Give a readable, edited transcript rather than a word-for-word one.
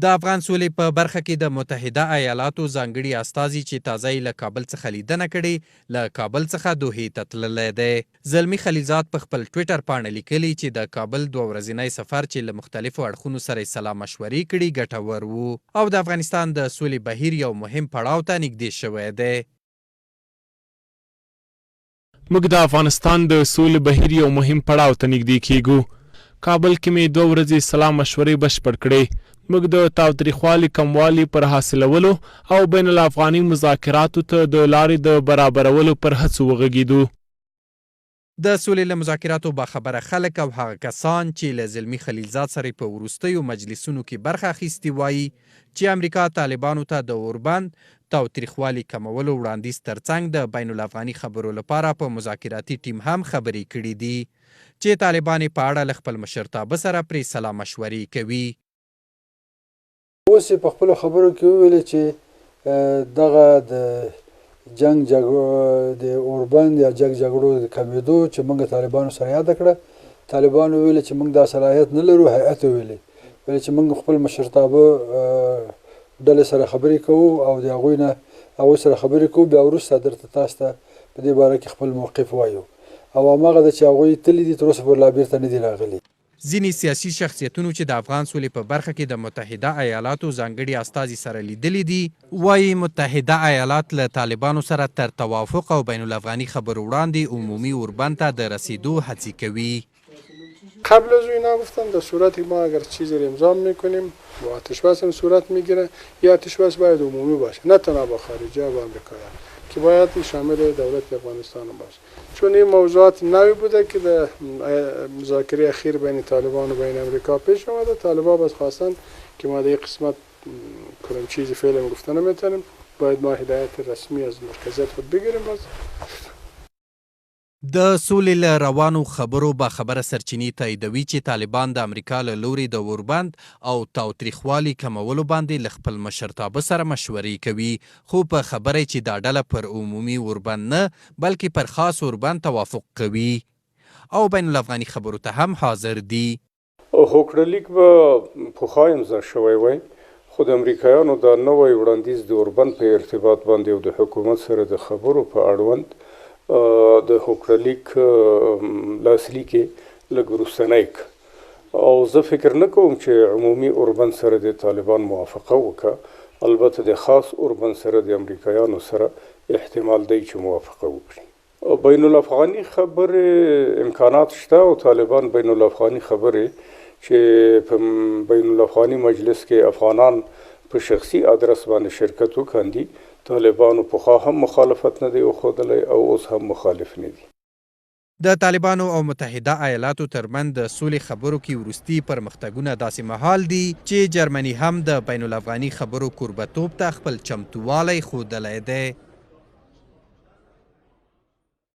د افغان سولې په برخه کې د متحده ایالاتو ځانګړي استازي چې تازه یې له کابل څخه لیدنه کړې له کابل څخه دوحې ته تللی دی. زلمي خلیلزاد په خپل ټویټر پاڼه لیکلي چې د کابل 2 ورځنی سفر چې له مختلفو اړخونو سره یې سلا مشورې کړي ګټور و او د افغانستان د سولې بهیر یو مهم پړاو ته نږدې شوی دی. موږ د افغانستان د سولې بهیر یو مهم پړاو ته نږدې کیږو. کابل کې مې 2 ورځې سلا مشورې بشپړ کړې. موږ د تاوتریخوالي کموالي پر حاصلولو او بین الافغاني مذاکراتو ته د لارې د برابرولو پر هڅو وغږیدو. د سولې له مذاکراتو باخبره خلک او هغه کسان چې له زلمي خلیلزاد سره په وروستیو مجلسونو کې برخه اخیستې وایي چې امریکا طالبانو ته د اوربند تاوتریخوالي کمولو وړاندیز ترڅنګ د بین الافغاني خبرو لپاره په مذاکراتي ټیم هم خبرې کړي دي چې طالبان په اړه له خپل مشرتابه سره پرې سلا مشورې کوي. اوس په خپل خبرو کې ویل چې دغه د جنگ جګړو د اوربند یا جګړو د کمیدو چې موږ طالبانو سره یاد کړه. طالبانو ویل چې موږ دا صلاحیت نه لرو. هیئت ویل چې موږ خپل مشرتابه ډلې سره خبرې کوو او د هغوی سره خبرې کوو. بیا وروسته درته تاسو ته په دې باره کې خپل موقف وایو او هماغه ده چې هغوی تللي دي تر اوسه پورې لا بیرته نه دي راغلي. ځینې سیاسي شخصیتونو چې د افغان سولې په برخه کې د متحده ایالاتو ځانګړي استازي سره لیدلي دي وایي متحده ایالات له طالبانو سره تر توافق او بین الافغاني خبرو وړاندې عمومي اوربند ته د رسیدو هڅې کوي. قبل از اینا گفتم در صورتی ما اگر چیزی رو امضا میکنیم با آتشبس هم صورت میگیره یا آتشبس باید عمومی باشه نه تنها با خارجه و آمریکاییان که باید شامل دولت افغانستان باشه چون این موضوعات نوی بوده که در مذاکره اخیر بین طالبان و بین امریکا پیش آمده. طالبان بس خواستن که ما در یک قسمت کدام چیزی فعلا گفته نمیتونیم باید ما هدایت رسمی از مرکزیت خود بگیریم. بس د سولې له روانو خبرو باخبره سرچینې تاییدوي چې طالبان د امریکا له لوري د اوربند او تاوتریخوالي کمولو باندې له خپل مشرتابه سره مشورې کوي خو په خبره چې دا ډله پر عمومي اوربند نه بلکې پر خاص اوربند توافق کوي او بین الافغاني خبرو ته هم حاضر دي. هوکړلیک به پخوا امضا شوی وای خو د امریکایانو دا نوی وړاندیز د اوربند په ارتباط باندې او د حکومت سره د خبرو په اړوند د هوکړلیک لاسلیک لږ وروستنی او زه فکر نه کوم چې عمومي اوربند سره د طالبان موافقه وکړه. البته د خاص اوربند سره د امریکایانو سره احتمال دی چې موافقه وکړي. بین الافغاني خبرې امکانات شته او طالبان بین الافغاني خبرې چې په بین الافغاني مجلس کې افغانان په شخصي ادرس باندې شرکت وکاندي طالبانو پخوا هم مخالفت نه دی وښودلی او اوس هم مخالف نه دي. د طالبانو او متحده ایالاتو ترمنځ د سولې خبرو کې وروستي پرمختګونه داسې مهال دي چې جرمني هم د بین الافغاني خبرو کوربهتوب ته خپل چمتووالی ښودلی دی.